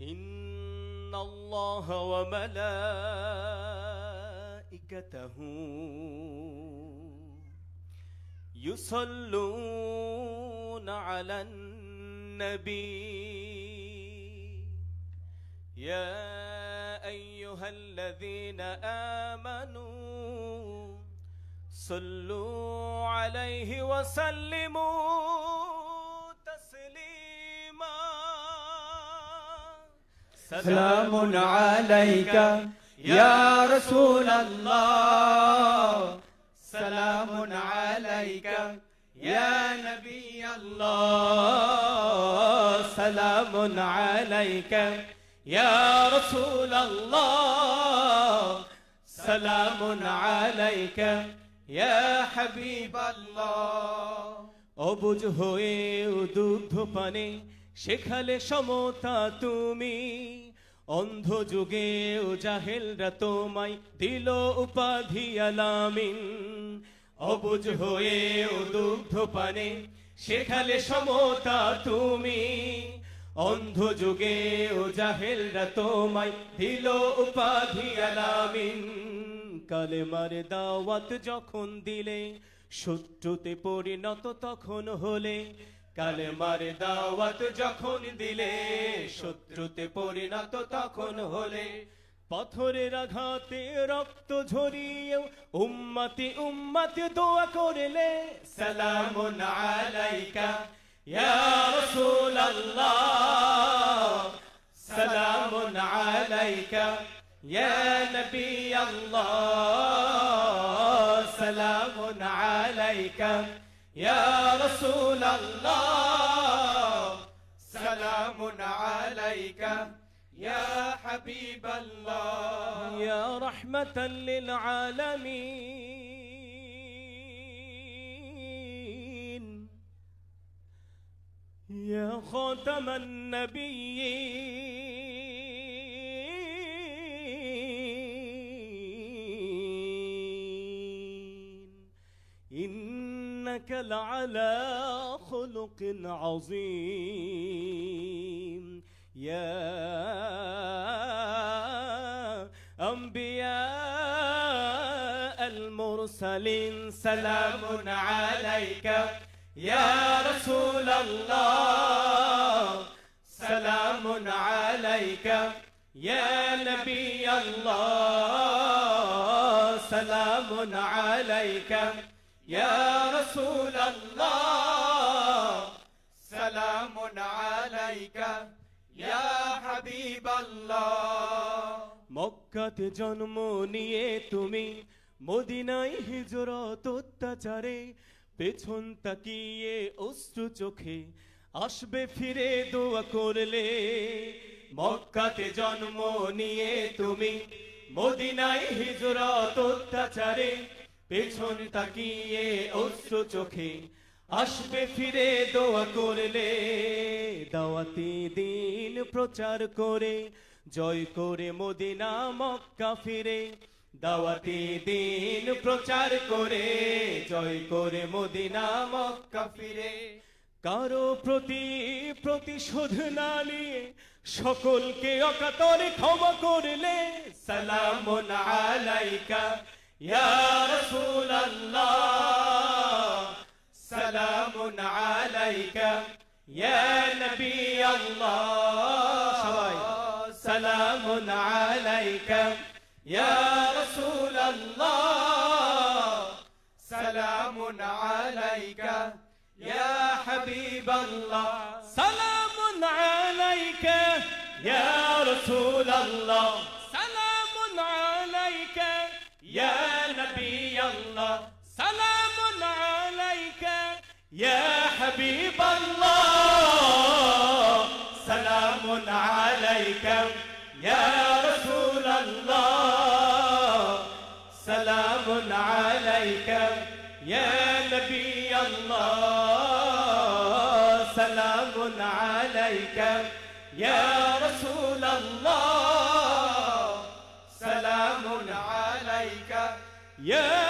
إن الله وملائكته يصلون على النبي يا أيها الذين آمنوا صلوا عليه وسلموا تسليما سلام عليك يا رسول الله سلام عليك يا نبي الله سلام عليك يا رسول الله سلام عليك يا حبيب الله অবুঝ হয়ে দুগ্ধ পানে শেখালে সমতা তুমি অন্ধ যুগে ও জাহেলরা তোমায় দিল উপাধি আলামিন অবুঝ হয়ে ও দুগ্ধ পানে শেখালে সমতা তুমি অন্ধ যুগে ও জাহেলরা তোমায় দিল উপাধি আলামিন কালেমার দাওয়াত যখন দিলে শত্রুতে পরিণত তখন হলে কালেমার দাওয়াত যখন দিলে শত্রুতে পরিণত তখন হলে পাথরের আঘাতে রক্ত ঝরিয়ে উম্মতি উম্মতি দোয়া করলে সালামুন আলাইকা ইয়া রাসূলুল্লাহ সালামুন আলাইকা ইয়া নবী আল্লাহ সালামুন আলাইকা ইয়া রাসূলুল্লাহ সালামুন আলাইকা يا حبيب الله يا رحمة للعالمين يا خاتم النبيين إنك لعلى خلق عظيم يا أنبياء المرسلين سلام عليك يا رسول الله سلام عليك يا نبي الله سلام عليك يا رسول الله سلام عليك يا حبيب الله মক্কাতে জন্ম নিয়ে তুমি মদিনায় হিজরত অত্যাচারে পেছন তাকিয়ে অশ্রু চোখে আসবে ফিরে দোয়া করলে মক্কাতে জন্ম নিয়ে তুমি মদিনায় হিজরত অত্যাচারে পেছন তাকিয়ে অশ্রু চোখে আসবে ফিরে দোয়া করলে দাওয়াতি দিন প্রচার করে জয় করে মদিনা মক্কা ফিরে দাওয়াতি দিন প্রচার করে জয় করে মদিনা মক্কা ফিরে কারো প্রতি প্রতিশোধ না নিয়ে সকলকে অকাতরে ক্ষমা করলে সালামুন আলাইকা ইয়া রাসূলুল্লাহ সালামুন আলাইকা ইয়া নবী আল্লাহ সবাই সালামুন আলাইকা ইয়া রাসূলুল্লাহ সালামুন আলাইকা ইয়া হাবিবাল্লাহ সালামুন আলাইকা ইয়া রাসূলুল্লাহ সালামুন আলাইকা ইয়া নবী আল্লাহ সালামুন আলাইকা ইয়া হাবিবাল্লাহ সালামুন আলাইকা ইয়া রাসূলুল্লাহ সালামুন আলাইকা ইয়া নবী আল্লাহ সালামুন আলাইকা ইয়া রাসূলুল্লাহ সালামুন আলাইকা ইয়া